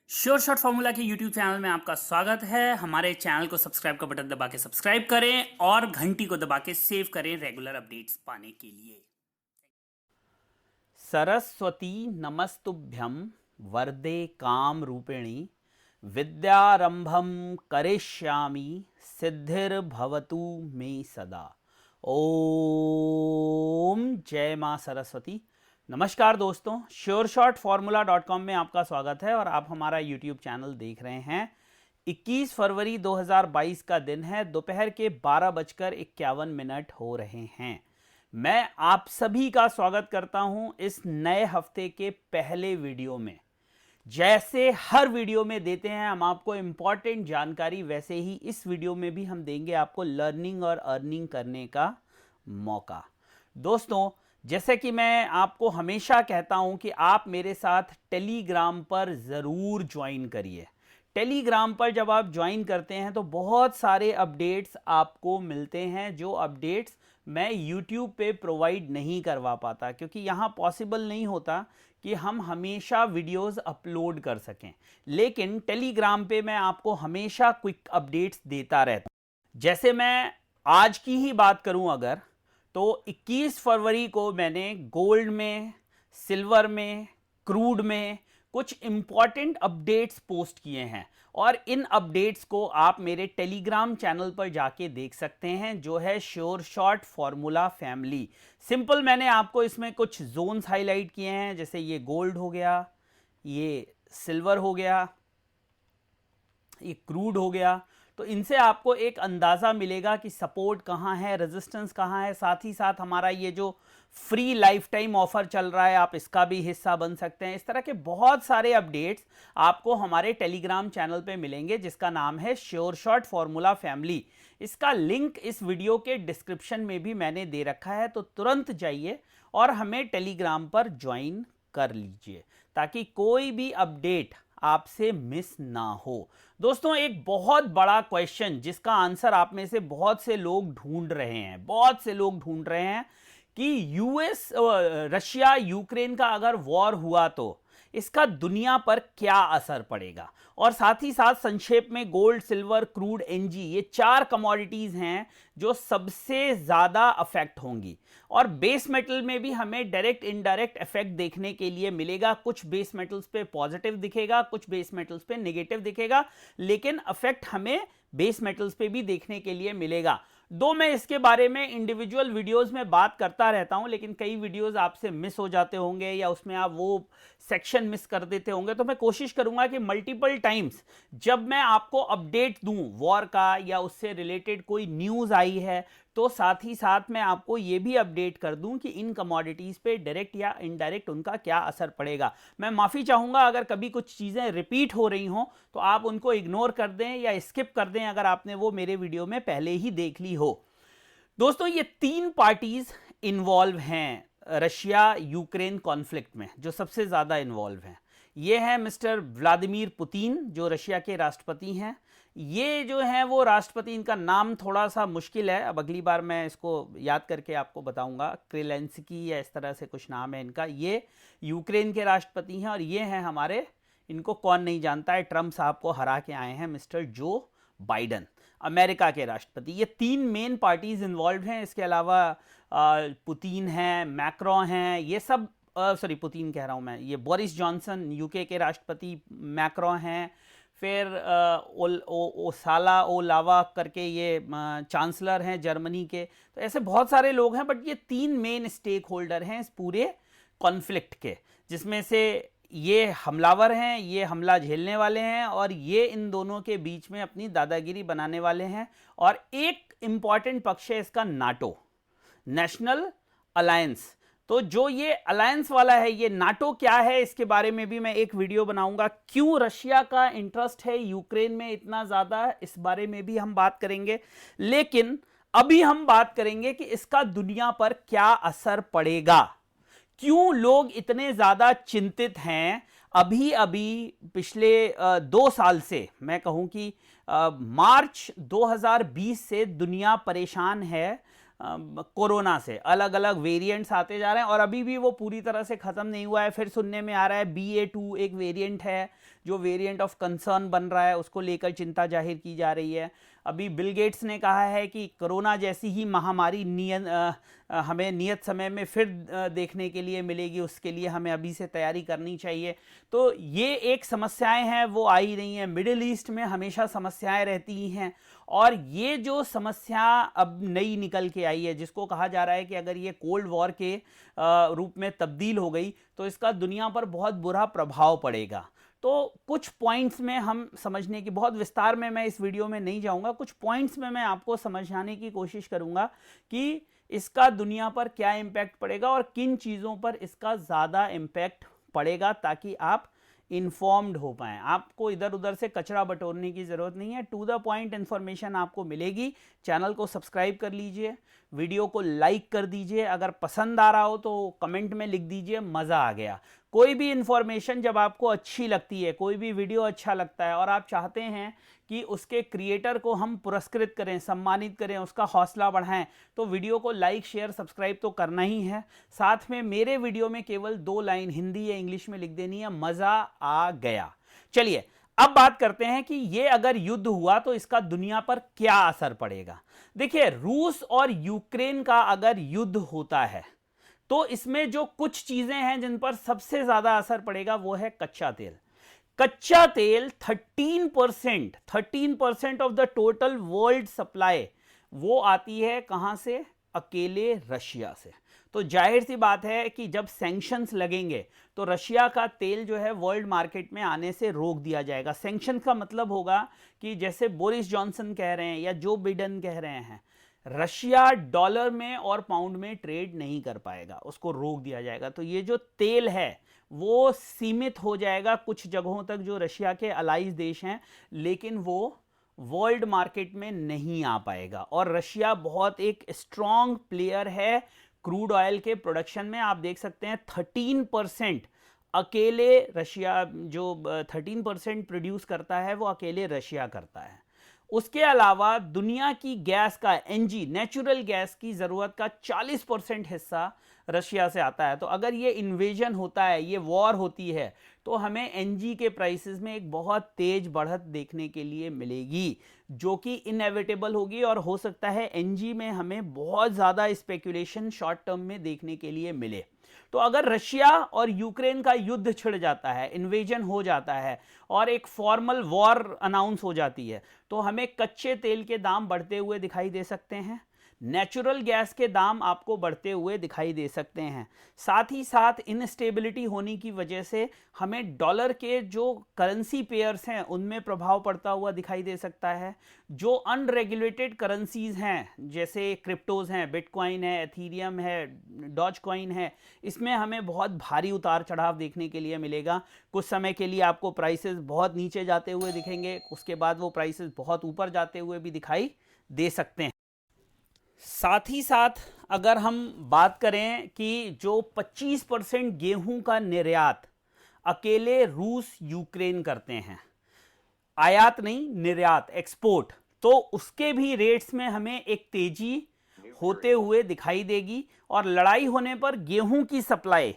Sure shot formula के YouTube channel में आपका स्वागत है। हमारे चैनल को सब्सक्राइब का बटन दबा के सब्सक्राइब करें और घंटी को दबा के सेव करें रेगुलर अपडेट्स पाने के लिए। सरस्वती नमस्तुभ्यं वरदे काम रूपिणी विद्यारंभम करिष्यामि सिद्धिर्भवतु मे सदा। ओम जय मां सरस्वती। नमस्कार दोस्तों, श्योरशॉटफॉर्मूला.com में आपका स्वागत है और आप हमारा यूट्यूब चैनल देख रहे हैं। 21 फरवरी 2022 का दिन है, दोपहर के 12:51 हो रहे हैं। मैं आप सभी का स्वागत करता हूं इस नए हफ्ते के पहले वीडियो में। जैसे हर वीडियो में देते हैं हम आपको इंपॉर्टेंट जानकारी, वैसे ही इस वीडियो में भी हम देंगे आपको लर्निंग और अर्निंग करने का मौका। दोस्तों, जैसे कि मैं आपको हमेशा कहता हूं कि आप मेरे साथ टेलीग्राम पर ज़रूर ज्वाइन करिए। टेलीग्राम पर जब आप ज्वाइन करते हैं तो बहुत सारे अपडेट्स आपको मिलते हैं, जो अपडेट्स मैं YouTube पे प्रोवाइड नहीं करवा पाता, क्योंकि यहाँ पॉसिबल नहीं होता कि हम हमेशा वीडियोस अपलोड कर सकें। लेकिन टेलीग्राम पे मैं आपको हमेशा क्विक अपडेट्स देता रहता हूँ। जैसे मैं आज की ही बात करूं अगर, तो 21 फरवरी को मैंने गोल्ड में, सिल्वर में, क्रूड में कुछ इंपॉर्टेंट अपडेट्स पोस्ट किए हैं और इन अपडेट्स को आप मेरे टेलीग्राम चैनल पर जाके देख सकते हैं, जो है sure shot formula family. Simple मैंने आपको इसमें कुछ जोन्स हाईलाइट किए हैं, जैसे ये गोल्ड हो गया, ये सिल्वर हो गया, ये क्रूड हो गया। तो इनसे आपको एक अंदाज़ा मिलेगा कि सपोर्ट कहाँ है, रेजिस्टेंस कहाँ है। साथ ही साथ हमारा ये जो फ्री लाइफ टाइम ऑफर चल रहा है, आप इसका भी हिस्सा बन सकते हैं। इस तरह के बहुत सारे अपडेट्स आपको हमारे टेलीग्राम चैनल पे मिलेंगे, जिसका नाम है श्योर शॉट फॉर्मूला फैमिली। इसका लिंक इस वीडियो के डिस्क्रिप्शन में भी मैंने दे रखा है, तो तुरंत जाइए और हमें टेलीग्राम पर ज्वाइन कर लीजिए, ताकि कोई भी अपडेट आपसे मिस ना हो। दोस्तों, एक बहुत बड़ा क्वेश्चन जिसका आंसर आप में से बहुत से लोग ढूंढ रहे हैं कि रशिया यूक्रेन का अगर वॉर हुआ तो इसका दुनिया पर क्या असर पड़ेगा। और साथ ही साथ संक्षेप में गोल्ड, सिल्वर, क्रूड, एनजी, ये 4 कमोडिटीज हैं जो सबसे ज्यादा अफेक्ट होंगी। और बेस मेटल में भी हमें डायरेक्ट इनडायरेक्ट इफेक्ट देखने के लिए मिलेगा। कुछ बेस मेटल्स पे पॉजिटिव दिखेगा, कुछ बेस मेटल्स पे नेगेटिव दिखेगा, लेकिन इफेक्ट हमें बेस मेटल्स पे भी देखने के लिए मिलेगा। मैं इसके बारे में इंडिविजुअल वीडियोस में बात करता रहता हूं, लेकिन कई वीडियोस आपसे मिस हो जाते होंगे या उसमें आप वो सेक्शन मिस कर देते होंगे। तो मैं कोशिश करूंगा कि मल्टीपल टाइम्स जब मैं आपको अपडेट दूं वॉर का या उससे रिलेटेड कोई न्यूज़ आई है, तो साथ ही साथ मैं आपको ये भी अपडेट कर दूं कि इन कमोडिटीज पे डायरेक्ट या इनडायरेक्ट उनका क्या असर पड़ेगा। मैं माफ़ी चाहूँगा अगर कभी कुछ चीज़ें रिपीट हो रही हों, तो आप उनको इग्नोर कर दें या स्किप कर दें अगर आपने वो मेरे वीडियो में पहले ही देख ली हो। दोस्तों, ये 3 पार्टीज इन्वॉल्व हैं रशिया यूक्रेन कॉन्फ्लिक्ट में, जो सबसे ज़्यादा इन्वॉल्व हैं। ये हैं मिस्टर व्लादिमीर पुतिन, जो रशिया के राष्ट्रपति हैं। ये जो है वो राष्ट्रपति, इनका नाम थोड़ा सा मुश्किल है, अब अगली बार मैं इसको याद करके आपको बताऊंगा। क्रेलेंस्की या इस तरह से कुछ नाम है इनका। ये यूक्रेन के राष्ट्रपति हैं और ये हैं हमारे, इनको कौन नहीं जानता है, ट्रम्प साहब को हरा के आए हैं, मिस्टर जो बाइडन, अमेरिका के राष्ट्रपति। ये 3 मेन पार्टीज इन्वॉल्व हैं। इसके अलावा पुतिन हैं, मैक्रो हैं, ये सब पुतिन कह रहा हूँ मैं, ये बोरिस जॉनसन यूके के राष्ट्रपति, मैक्रो हैं, फिर ओलावा करके ये चांसलर हैं जर्मनी के। तो ऐसे बहुत सारे लोग हैं, बट ये 3 मेन स्टेक होल्डर हैं इस पूरे कॉन्फ्लिक्ट के, जिसमें से ये हमलावर हैं, ये हमला झेलने वाले हैं और ये इन दोनों के बीच में अपनी दादागिरी बनाने वाले हैं। और एक इंपॉर्टेंट पक्ष है इसका नाटो, नेशनल अलायंस। तो जो ये अलायंस वाला है, ये नाटो क्या है, इसके बारे में भी मैं एक वीडियो बनाऊंगा। क्यों रशिया का इंटरेस्ट है यूक्रेन में इतना ज्यादा, इस बारे में भी हम बात करेंगे। लेकिन अभी हम बात करेंगे कि इसका दुनिया पर क्या असर पड़ेगा, क्यों लोग इतने ज्यादा चिंतित हैं। अभी अभी पिछले 2 साल से, मैं कहूं कि मार्च 2020 से दुनिया परेशान है कोरोना से अलग अलग वेरिएंट्स आते जा रहे हैं और अभी भी वो पूरी तरह से ख़त्म नहीं हुआ है। फिर सुनने में आ रहा है BA.2 एक वेरिएंट है जो वेरिएंट ऑफ कंसर्न बन रहा है, उसको लेकर चिंता जाहिर की जा रही है। अभी बिल गेट्स ने कहा है कि कोरोना जैसी ही महामारी हमें नियत समय में फिर देखने के लिए मिलेगी, उसके लिए हमें अभी से तैयारी करनी चाहिए। तो ये एक समस्याएं हैं वो आ ही रही हैं। मिडिल ईस्ट में हमेशा समस्याएं रहती हैं और ये जो समस्या अब नई निकल के आई है, जिसको कहा जा रहा है कि अगर ये कोल्ड वॉर के रूप में तब्दील हो गई तो इसका दुनिया पर बहुत बुरा प्रभाव पड़ेगा। तो कुछ पॉइंट्स में हम समझने की, बहुत विस्तार में मैं इस वीडियो में नहीं जाऊंगा, कुछ पॉइंट्स में मैं आपको समझाने की कोशिश करूंगा कि इसका दुनिया पर क्या इम्पैक्ट पड़ेगा और किन चीज़ों पर इसका ज़्यादा इम्पैक्ट पड़ेगा, ताकि आप इन्फॉर्म्ड हो पाएँ। आपको इधर उधर से कचरा बटोरने की ज़रूरत नहीं है, टू द पॉइंट इन्फॉर्मेशन आपको मिलेगी। चैनल को सब्सक्राइब कर लीजिए, वीडियो को लाइक कर दीजिए, अगर पसंद आ रहा हो तो कमेंट में लिख दीजिए मज़ा आ गया। कोई भी इन्फॉर्मेशन जब आपको अच्छी लगती है, कोई भी वीडियो अच्छा लगता है और आप चाहते हैं कि उसके क्रिएटर को हम पुरस्कृत करें, सम्मानित करें, उसका हौसला बढ़ाएं, तो वीडियो को लाइक शेयर सब्सक्राइब तो करना ही है। साथ में मेरे वीडियो में केवल 2 लाइन हिंदी या इंग्लिश में लिख देनी है, मज़ा आ गया। चलिए अब बात करते हैं कि ये अगर युद्ध हुआ तो इसका दुनिया पर क्या असर पड़ेगा। देखिए, रूस और यूक्रेन का अगर युद्ध होता है तो इसमें जो कुछ चीजें हैं जिन पर सबसे ज्यादा असर पड़ेगा वो है कच्चा तेल। कच्चा तेल 13% of the total world supply वो आती है कहां से? अकेले रशिया से। तो जाहिर सी बात है कि जब सैंक्शंस लगेंगे तो रशिया का तेल जो है वर्ल्ड मार्केट में आने से रोक दिया जाएगा। सैंक्शन का मतलब होगा कि जैसे बोरिस जॉनसन कह रहे हैं या जो बिडेन कह रहे हैं, रशिया डॉलर में और पाउंड में ट्रेड नहीं कर पाएगा, उसको रोक दिया जाएगा। तो ये जो तेल है वो सीमित हो जाएगा कुछ जगहों तक जो रशिया के अलाइज देश हैं, लेकिन वो वर्ल्ड मार्केट में नहीं आ पाएगा। और रशिया बहुत एक स्ट्रॉन्ग प्लेयर है क्रूड ऑयल के प्रोडक्शन में। आप देख सकते हैं 13% अकेले रशिया, जो 13% प्रोड्यूस करता है वो अकेले रशिया करता है। उसके अलावा दुनिया की गैस का, एनजी नेचुरल गैस की ज़रूरत का 40% हिस्सा रशिया से आता है। तो अगर ये इन्वेजन होता है, ये वॉर होती है, तो हमें एनजी के प्राइसेस में एक बहुत तेज बढ़त देखने के लिए मिलेगी, जो कि इनएविटेबल होगी। और हो सकता है एनजी में हमें बहुत ज़्यादा स्पेकुलेशन शॉर्ट टर्म में देखने के लिए मिले। तो अगर रशिया और यूक्रेन का युद्ध छिड़ जाता है, इन्वेजन हो जाता है और एक फॉर्मल वॉर अनाउंस हो जाती है, तो हमें कच्चे तेल के दाम बढ़ते हुए दिखाई दे सकते हैं, नेचुरल गैस के दाम आपको बढ़ते हुए दिखाई दे सकते हैं। साथ ही साथ इनस्टेबिलिटी होने की वजह से हमें डॉलर के जो करेंसी पेयर्स हैं उनमें प्रभाव पड़ता हुआ दिखाई दे सकता है। जो अनरेगुलेटेड करेंसीज हैं, जैसे क्रिप्टोज हैं, बिटकॉइन है, एथीरियम है, डॉज कॉइन है, इसमें हमें बहुत भारी उतार चढ़ाव देखने के लिए मिलेगा। कुछ समय के लिए आपको प्राइसेस बहुत नीचे जाते हुए दिखेंगे, उसके बाद वो प्राइसेस बहुत ऊपर जाते हुए भी दिखाई दे सकते हैं। साथ ही साथ अगर हम बात करें कि जो 25% गेहूं का निर्यात अकेले रूस यूक्रेन करते हैं, आयात नहीं, निर्यात, एक्सपोर्ट, तो उसके भी रेट्स में हमें एक तेजी होते हुए दिखाई देगी और लड़ाई होने पर गेहूं की सप्लाई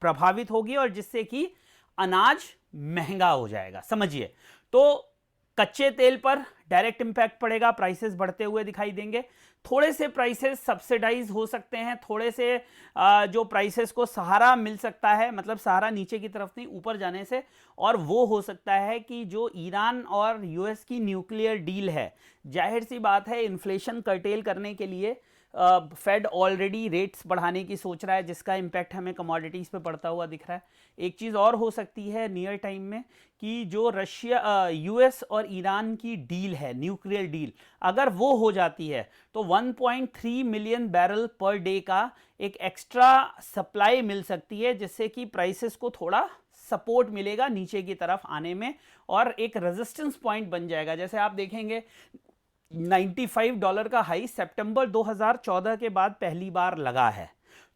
प्रभावित होगी और जिससे कि अनाज महंगा हो जाएगा। समझिए, तो कच्चे तेल पर डायरेक्ट इंपैक्ट पड़ेगा, प्राइसेस बढ़ते हुए दिखाई देंगे। थोड़े से प्राइसेस सब्सिडाइज हो सकते हैं, थोड़े से जो प्राइसेस को सहारा मिल सकता है, मतलब सहारा नीचे की तरफ नहीं ऊपर जाने से, और वो हो सकता है कि जो ईरान और यूएस की न्यूक्लियर डील है, जाहिर सी बात है इन्फ्लेशन कर्टेल करने के लिए फेड ऑलरेडी रेट्स बढ़ाने की सोच रहा है, जिसका इम्पैक्ट हमें कमोडिटीज़ पे पड़ता हुआ दिख रहा है। एक चीज़ और हो सकती है नियर टाइम में कि जो रशिया, यूएस और ईरान की डील है, न्यूक्लियर डील, अगर वो हो जाती है तो 1.3 मिलियन बैरल पर डे का एक एक्स्ट्रा सप्लाई मिल सकती है, जिससे कि प्राइसेस को थोड़ा सपोर्ट मिलेगा नीचे की तरफ आने में और एक रेजिस्टेंस पॉइंट बन जाएगा। जैसे आप देखेंगे $95 का हाई सितंबर 2014 के बाद पहली बार लगा है,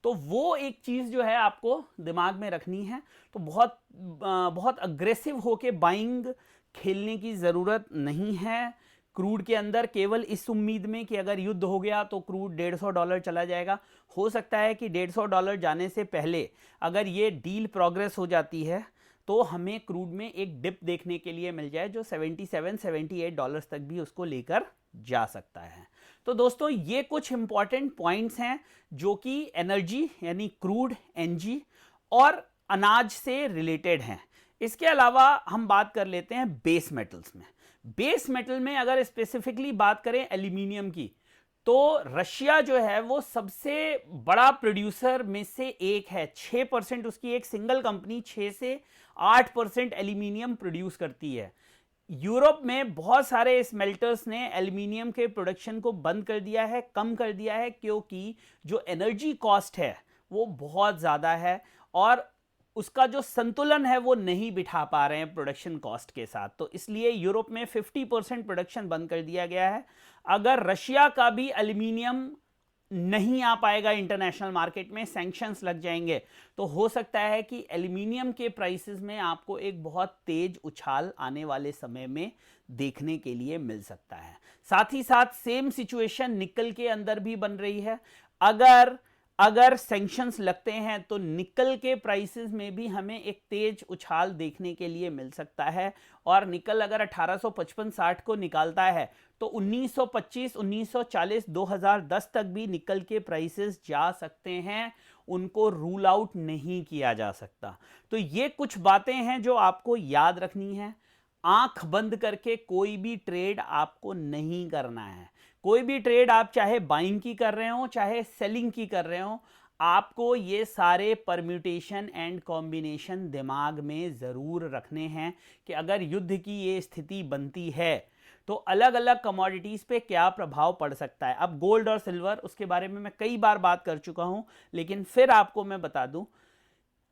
तो वो एक चीज़ जो है आपको दिमाग में रखनी है। तो बहुत अग्रेसिव होके बाइंग खेलने की ज़रूरत नहीं है। क्रूड के अंदर केवल इस उम्मीद में कि अगर युद्ध हो गया तो क्रूड $150 चला जाएगा। हो सकता है कि $150 जाने से पहले अगर ये डील प्रोग्रेस हो जाती है तो हमें क्रूड में एक डिप देखने के लिए मिल जाए जो $77-78 तक भी उसको लेकर जा सकता है। तो दोस्तों ये कुछ इंपॉर्टेंट पॉइंट्स हैं जो कि एनर्जी यानी क्रूड, एनजी और अनाज से रिलेटेड हैं। इसके अलावा हम बात कर लेते हैं बेस मेटल्स में। बेस मेटल में अगर स्पेसिफिकली बात करें एल्यूमिनियम की, तो रशिया जो है वो सबसे बड़ा प्रोड्यूसर में से एक है। 6% उसकी एक सिंगल कंपनी 6 से 8% एल्यूमिनियम प्रोड्यूस करती है। यूरोप में बहुत सारे स्मेल्टर्स ने एल्यूमिनियम के प्रोडक्शन को बंद कर दिया है, कम कर दिया है, क्योंकि जो एनर्जी कॉस्ट है वो बहुत ज़्यादा है और उसका जो संतुलन है वो नहीं बिठा पा रहे हैं प्रोडक्शन कॉस्ट के साथ। तो इसलिए यूरोप में 50% प्रोडक्शन बंद कर दिया गया है। अगर रशिया का भी एल्यूमिनियम नहीं आ पाएगा इंटरनेशनल मार्केट में, सैंक्शंस लग जाएंगे, तो हो सकता है कि एल्यूमिनियम के प्राइसेस में आपको एक बहुत तेज उछाल आने वाले समय में देखने के लिए मिल सकता है। साथ ही साथ सेम सिचुएशन निकल के अंदर भी बन रही है। अगर सैंक्शंस लगते हैं तो निकल के प्राइसेस में भी हमें एक तेज उछाल देखने के लिए मिल सकता है और निकल अगर 1855-60 को निकालता है तो 1925, 1940, 2010 तक भी निकल के प्राइसेस जा सकते हैं, उनको रूल आउट नहीं किया जा सकता। तो ये कुछ बातें हैं जो आपको याद रखनी है। आंख बंद करके कोई भी ट्रेड आपको नहीं करना है। कोई भी ट्रेड आप चाहे बाइंग की कर रहे हो चाहे सेलिंग की कर रहे हो, आपको ये सारे परम्यूटेशन एंड कॉम्बिनेशन दिमाग में ज़रूर रखने हैं कि अगर युद्ध की ये स्थिति बनती है तो अलग अलग कमोडिटीज़ पे क्या प्रभाव पड़ सकता है। अब गोल्ड और सिल्वर, उसके बारे में मैं कई बार बात कर चुका हूं, लेकिन फिर आपको मैं बता दूं,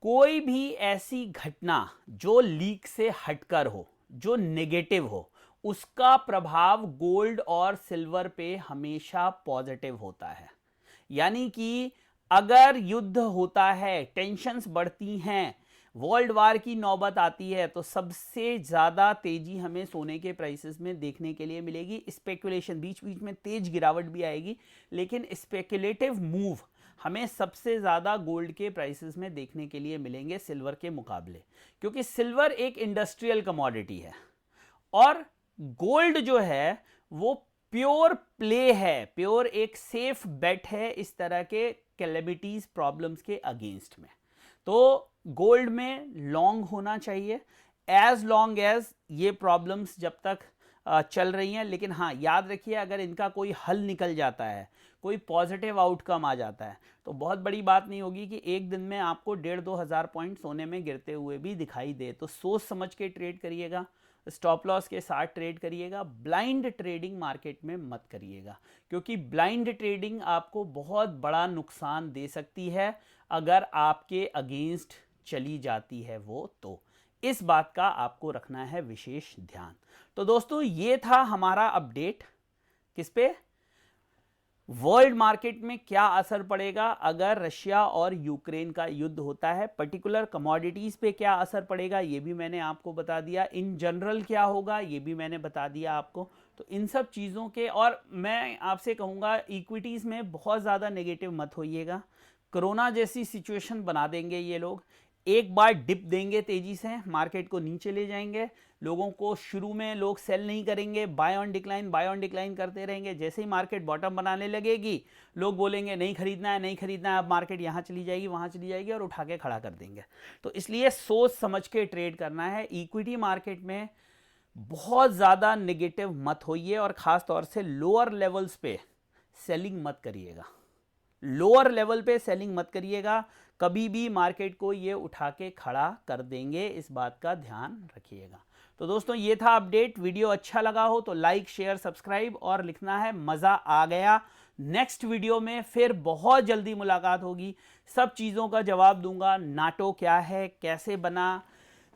कोई भी ऐसी घटना जो लीक से हटकर हो, जो नेगेटिव हो, उसका प्रभाव गोल्ड और सिल्वर पे हमेशा पॉजिटिव होता है। यानी कि अगर युद्ध होता है, टेंशन्स बढ़ती हैं, वर्ल्ड वार की नौबत आती है, तो सबसे ज़्यादा तेजी हमें सोने के प्राइसेस में देखने के लिए मिलेगी। स्पेकुलेशन, बीच बीच में तेज गिरावट भी आएगी, लेकिन स्पेकुलेटिव मूव हमें सबसे ज़्यादा गोल्ड के प्राइसेस में देखने के लिए मिलेंगे सिल्वर के मुकाबले, क्योंकि सिल्वर एक इंडस्ट्रियल कमोडिटी है और गोल्ड जो है वो प्योर प्ले है, प्योर एक सेफ बेट है इस तरह के कैलेमिटीज, प्रॉब्लम्स के अगेंस्ट में। तो गोल्ड में लॉन्ग होना चाहिए एज लॉन्ग एज ये प्रॉब्लम्स जब तक चल रही हैं। लेकिन हाँ, याद रखिए, अगर इनका कोई हल निकल जाता है, कोई पॉजिटिव आउटकम आ जाता है, तो बहुत बड़ी बात नहीं होगी कि एक दिन में आपको 1,500-2 हज़ार पॉइंट सोने में गिरते हुए भी दिखाई दे। तो सोच समझ के ट्रेड करिएगा, स्टॉप लॉस के साथ ट्रेड करिएगा। ब्लाइंड ट्रेडिंग मार्केट में मत करिएगा, क्योंकि ब्लाइंड ट्रेडिंग आपको बहुत बड़ा नुकसान दे सकती है अगर आपके अगेंस्ट चली जाती है वो। तो इस बात का आपको रखना है विशेष ध्यान। तो दोस्तों, ये था हमारा अपडेट। किस पे? वर्ल्ड मार्केट में क्या असर पड़ेगा अगर रशिया और यूक्रेन का युद्ध होता है, पर्टिकुलर कमोडिटीज पे क्या असर पड़ेगा ये भी मैंने आपको बता दिया, इन जनरल क्या होगा ये भी मैंने बता दिया आपको। तो इन सब चीज़ों के, और मैं आपसे कहूँगा इक्विटीज़ में बहुत ज़्यादा नेगेटिव मत होइएगा। कोरोना जैसी सिचुएशन बना देंगे ये लोग, एक बार डिप देंगे तेजी से, मार्केट को नीचे ले जाएंगे, लोगों को शुरू में लोग सेल नहीं करेंगे, बाय ऑन डिक्लाइन करते रहेंगे। जैसे ही मार्केट बॉटम बनाने लगेगी, लोग बोलेंगे नहीं खरीदना है, नहीं खरीदना है, अब मार्केट यहाँ चली जाएगी, वहाँ चली जाएगी और उठा के खड़ा कर देंगे। तो इसलिए सोच समझ के ट्रेड करना है। इक्विटी मार्केट में बहुत ज़्यादा नेगेटिव मत होइए और ख़ास तौर से लोअर लेवल्स पे सेलिंग मत करिएगा। लोअर लेवल पे सेलिंग मत करिएगा, कभी भी मार्केट को ये उठा के खड़ा कर देंगे, इस बात का ध्यान रखिएगा। तो दोस्तों, ये था अपडेट। वीडियो अच्छा लगा हो तो लाइक, शेयर, सब्सक्राइब और लिखना है मज़ा आ गया। नेक्स्ट वीडियो में फिर बहुत जल्दी मुलाकात होगी, सब चीज़ों का जवाब दूंगा। नाटो क्या है, कैसे बना,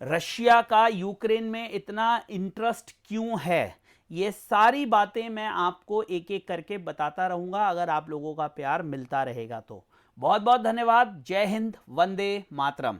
रशिया का यूक्रेन में इतना इंटरेस्ट क्यों है, ये सारी बातें मैं आपको एक एक करके बताता रहूंगा अगर आप लोगों का प्यार मिलता रहेगा तो। बहुत बहुत धन्यवाद। जय हिंद, वंदे मातरम।